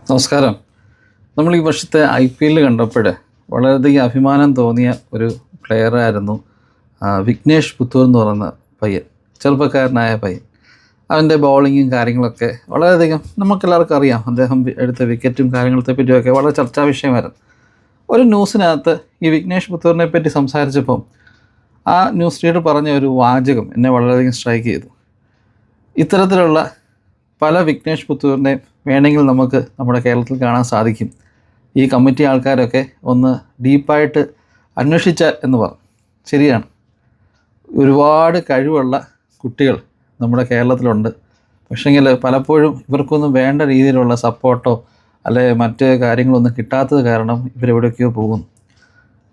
നമസ്കാരം. നമ്മൾ ഈ വർഷത്തെ IPL കണ്ടപ്പോൾ വളരെയധികം അഭിമാനം തോന്നിയ ഒരു പ്ലെയറായിരുന്നു വിഘ്നേഷ് പുത്തൂർ എന്ന് പറയുന്ന പയ്യൻ, ചെറുപ്പക്കാരനായ പയ്യൻ. അവൻ്റെ ബൗളിങ്ങും കാര്യങ്ങളൊക്കെ വളരെയധികം നമുക്കെല്ലാവർക്കും അറിയാം. അദ്ദേഹം എടുത്ത വിക്കറ്റും കാര്യങ്ങളത്തെ പറ്റിയൊക്കെ വളരെ ചർച്ചാ വിഷയമായിരുന്നു. ഒരു ന്യൂസിനകത്ത് ഈ വിഘ്നേഷ് പുത്തൂറിനെ പറ്റി സംസാരിച്ചപ്പം ആ ന്യൂസ് റീഡർ പറഞ്ഞ ഒരു വാചകം എന്നെ വളരെയധികം സ്ട്രൈക്ക് ചെയ്തു. ഇത്തരത്തിലുള്ള പല വിഘ്നേഷ് പുത്തൂരിനെ വേണമെങ്കിൽ നമുക്ക് നമ്മുടെ കേരളത്തിൽ കാണാൻ സാധിക്കും. ഈ കമ്മിറ്റി ആൾക്കാരൊക്കെ ഒന്ന് ഡീപ്പായിട്ട് അന്വേഷിച്ചാൽ എന്ന് പറഞ്ഞു. ശരിയാണ്, ഒരുപാട് കഴിവുള്ള കുട്ടികൾ നമ്മുടെ കേരളത്തിലുണ്ട്. പക്ഷേങ്കിൽ പലപ്പോഴും ഇവർക്കൊന്നും വേണ്ട രീതിയിലുള്ള സപ്പോർട്ടോ അല്ലെ മറ്റ് കാര്യങ്ങളൊന്നും കിട്ടാത്തത് കാരണം ഇവരെവിടെയൊക്കെയോ പോകുന്നു.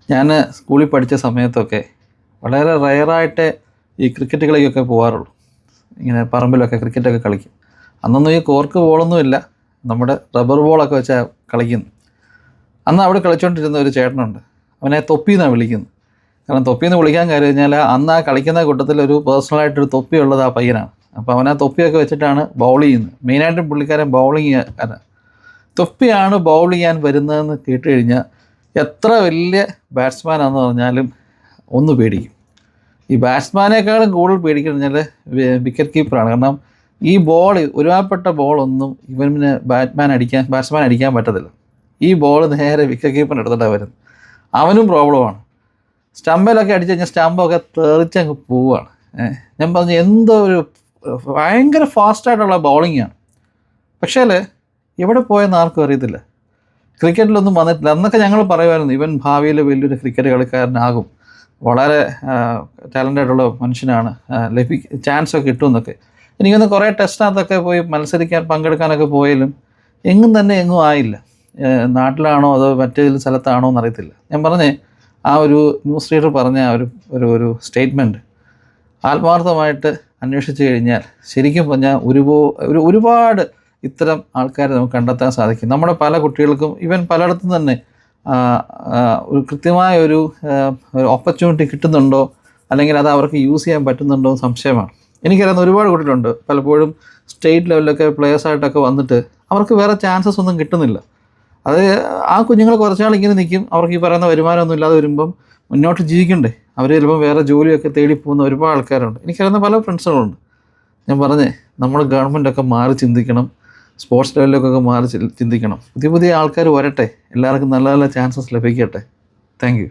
ഞാൻ സ്കൂളിൽ പഠിച്ച സമയത്തൊക്കെ വളരെ റയറായിട്ട് ഈ ക്രിക്കറ്റ് കളിക്കൊക്കെ പോകാറുള്ളൂ. ഇങ്ങനെ പറമ്പിലൊക്കെ ക്രിക്കറ്റൊക്കെ കളിക്കും. അന്നൊന്നും ഈ കോർക്ക് ബോളൊന്നുമില്ല, നമ്മുടെ റബ്ബർ ബോളൊക്കെ വെച്ചാൽ കളിക്കുന്നു. അന്ന് അവിടെ കളിച്ചുകൊണ്ടിരുന്ന ഒരു ചേട്ടനുണ്ട്, അവനെ തൊപ്പി എന്നാണ് വിളിക്കുന്നത്. കാരണം തൊപ്പിന്ന് വിളിക്കാൻ കാര്യം കഴിഞ്ഞാൽ അന്ന് ആ കളിക്കുന്ന കൂട്ടത്തിൽ ഒരു പേഴ്സണലായിട്ടൊരു തൊപ്പിയുള്ളത് ആ പയ്യനാണ്. അപ്പോൾ അവൻ ആ തൊപ്പിയൊക്കെ വെച്ചിട്ടാണ് ബൗൾ ചെയ്യുന്നത്. മെയിനായിട്ടും പുള്ളിക്കാരൻ ബൗളിങ് ചെയ്യാൻ തൊപ്പിയാണ് ബൗൾ ചെയ്യാൻ വരുന്നതെന്ന് കേട്ട് കഴിഞ്ഞാൽ എത്ര വലിയ ബാറ്റ്സ്മാനാണെന്ന് പറഞ്ഞാലും ഒന്ന് പേടിക്കും. ഈ ബാറ്റ്സ്മാനേക്കാളും കൂടുതൽ പേടിക്കുന്നത് വിക്കറ്റ് കീപ്പറാണ്. കാരണം ഈ ബോൾ ഒരുപാട് ബോളൊന്നും ഇവന് ബാറ്റ്സ്മാൻ അടിക്കാൻ പറ്റത്തില്ല. ഈ ബോൾ നേരെ വിക്കറ്റ് കീപ്പറിന് എടുത്തിട്ടാണ് വരുന്നത്. അവനും പ്രോബ്ലമാണ്. സ്റ്റമ്പിലൊക്കെ അടിച്ചു കഴിഞ്ഞാൽ സ്റ്റമ്പൊക്കെ തെറിച്ചങ്ങ് പോവുകയാണ്. ഞാൻ പറഞ്ഞു എന്തോ ഒരു ഭയങ്കര ഫാസ്റ്റായിട്ടുള്ള ബൗളിങ്ങാണ്. പക്ഷേ എവിടെ പോയെന്ന് ആർക്കും അറിയത്തില്ല. ക്രിക്കറ്റിലൊന്നും വന്നിട്ടില്ല. അന്നൊക്കെ ഞങ്ങൾ പറയുമായിരുന്നു ഇവൻ ഭാവിയിൽ വലിയൊരു ക്രിക്കറ്റ് കളിക്കാരനാകും, വളരെ ടാലൻ്റായിട്ടുള്ള മനുഷ്യനാണ്, ചാൻസൊക്കെ കിട്ടുമെന്നൊക്കെ. എനിക്കൊന്ന് കുറേ ടെസ്റ്റിനകത്തൊക്കെ പോയി പങ്കെടുക്കാനൊക്കെ പോയാലും എങ്ങും ആയില്ല. നാട്ടിലാണോ അതോ മറ്റേതെങ്കിലും സ്ഥലത്താണോ എന്നറിയത്തില്ല. ഞാൻ പറഞ്ഞേ ആ ഒരു ന്യൂസ് റീഡർ പറഞ്ഞ ഒരു സ്റ്റേറ്റ്മെൻറ്റ് ആത്മാർത്ഥമായിട്ട് അന്വേഷിച്ച് കഴിഞ്ഞാൽ ശരിക്കും പറഞ്ഞാൽ ഒരുപാട് ഇത്തരം ആൾക്കാരെ നമുക്ക് കണ്ടെത്താൻ സാധിക്കും. നമ്മുടെ പല കുട്ടികൾക്കും ഇവൻ പലയിടത്തും തന്നെ ഒരു കൃത്യമായ ഒരു ഓപ്പർച്യൂണിറ്റി കിട്ടുന്നുണ്ടോ അല്ലെങ്കിൽ അത് അവർക്ക് യൂസ് ചെയ്യാൻ പറ്റുന്നുണ്ടോ എന്ന് സംശയമാണ്. എനിക്കറിയാവുന്ന ഒരുപാട് കുട്ടികളുണ്ട്, പലപ്പോഴും സ്റ്റേറ്റ് ലെവലിലൊക്കെ പ്ലെയേഴ്സായിട്ടൊക്കെ വന്നിട്ട് അവർക്ക് വേറെ ചാൻസസ് ഒന്നും കിട്ടുന്നില്ല. അത് ആ കുഞ്ഞുങ്ങൾ കുറച്ചാൾ ഇങ്ങനെ നിൽക്കും, അവർക്ക് ഈ പറയുന്ന വരുമാനമൊന്നും ഇല്ലാതെ വരുമ്പം മുന്നോട്ട് ജീവിക്കണ്ടേ, അവർ ചിലപ്പോൾ വേറെ ജോലിയൊക്കെ തേടി പോകുന്ന ഒരുപാട് ആൾക്കാരുണ്ട്. എനിക്കറിയുന്ന പല ഫ്രണ്ട്സുകളുണ്ട്. ഞാൻ പറഞ്ഞേ നമ്മൾ ഗവൺമെൻറ്റൊക്കെ മാറി ചിന്തിക്കണം, സ്പോർട്സ് ലെവലിലൊക്കെ മാറി ചിന്തിക്കണം. പുതിയ ആൾക്കാർ വരട്ടെ, എല്ലാവർക്കും നല്ല നല്ല ചാൻസസ് ലഭിക്കട്ടെ. Thank you.